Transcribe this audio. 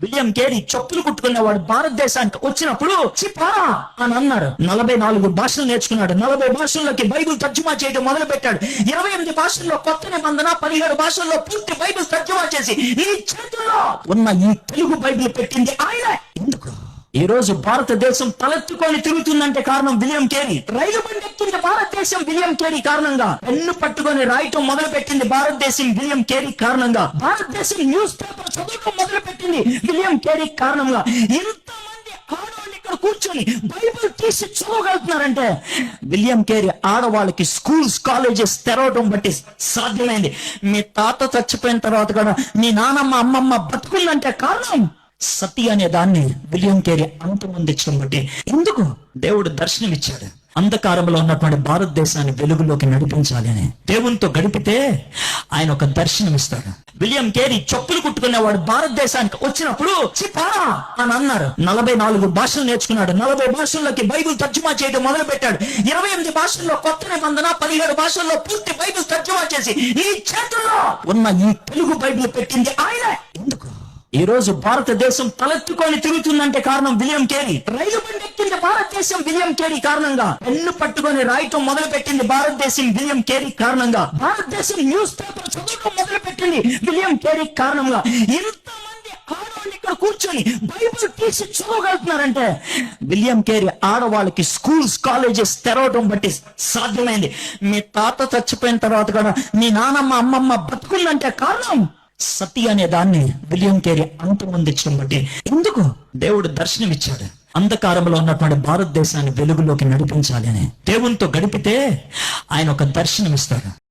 William Carey చెప్పులు కుట్టుకునేవాడు భారతదేశానికి వచ్చినప్పుడు చిపారా అని అన్నారు. 44 భాషలు నేర్చుకున్నాడు. 40 భాషల్లోకి బైబిల్ తర్జుమా చేయడం మొదలు పెట్టాడు. 28 భాషల్లో కొత్త నిబంధన, 17 భాషల్లో పూర్తి బైబిల్ తర్జుమా చేసి ఈ చేతుల్లో ఉన్న ఈ తెలుగు బైబిల్ పెట్టింది ఆయన. ఎందుకు ఈ రోజు భారతదేశం తలెత్తుకొని తిరుగుతుందంటే కారణం విలియం కేరీ. రైలు బండి ఎక్కింది భారతదేశం విలియం కేరీ కారణంగా. పెన్ను పట్టుకొని రాయటం మొదలు పెట్టింది భారతదేశం విలియం కేరీ కారణంగా. భారతదేశం న్యూస్ పేపర్ చదవటం మొదలు పెట్టింది విలియం కేరీ కారణంగా. ఇంతమంది ఆడవాళ్ళు ఇక్కడ కూర్చొని బైబిల్ తీసి చదవగలుగుతున్నారంటే విలియం కేరీ ఆడవాళ్ళకి స్కూల్స్, కాలేజెస్ తెరవటం బట్టి సాధ్యమైంది. మీ తాత చచ్చిపోయిన తర్వాత కూడా మీ నానమ్మ, అమ్మమ్మ బతుకుందంటే కారణం సతి అనే దాన్ని విలియం కేరీ అంతమొందించడం బట్టి. ఎందుకు దేవుడు దర్శనం ఇచ్చాడు? అంధకారంలో ఉన్నటువంటి భారతదేశాన్ని వెలుగులోకి నడిపించాలి అని. దేవునితో గడిపితే ఆయన ఒక దర్శనం ఇస్తాడు. విలియం కేరీ చెప్పులు కుట్టుకునేవాడు భారతదేశానికి వచ్చినప్పుడు చిపారా అని అన్నారు. 44 భాషలు నేర్చుకున్నాడు. 40 భాషల్లోకి బైబిల్ తర్జుమా చేయడం మొదలు పెట్టాడు. 28 భాషల్లో కొత్త నిబంధన, 17 భాషల్లో పూర్తి బైబిల్ తర్జుమా చేసి ఈ చేతుల్లో ఉన్న ఈ తెలుగు బైబిల్ పెట్టింది ఆయన. ఎందుకు ఈ రోజు భారతదేశం తలెత్తుకొని తిరుగుతుందంటే కారణం విలియం కేరీ. రైలు బండి ఎక్కింది భారతదేశం విలియం కేరీ కారణంగా. పెన్ను పట్టుకొని రాయటం మొదలు పెట్టింది భారతదేశం విలియం కేరీ కారణంగా. భారతదేశం న్యూస్ పేపర్ చదవటం మొదలు పెట్టింది విలియం కేరీ కారణంగా. ఇంతమంది ఆడవాళ్ళు ఇక్కడ కూర్చొని బైబిల్ తీసి చదవగలుగుతున్నారంటే విలియం కేరీ ఆడవాళ్ళకి స్కూల్స్, కాలేజెస్ తెరవటం బట్టి సాధ్యమైంది. మీ తాత చచ్చిపోయిన తర్వాత కూడా మీ నానమ్మ, అమ్మమ్మ బతుకుందంటే కారణం సతి అనే దాన్ని విలియం కేరీ అంతమొందించడం బట్టి. ఎందుకు దేవుడు దర్శనం ఇచ్చాడు? అంధకారంలో ఉన్నటువంటి భారతదేశాన్ని వెలుగులోకి నడిపించాలి అని. దేవునితో గడిపితే ఆయన ఒక దర్శనం ఇస్తాడు.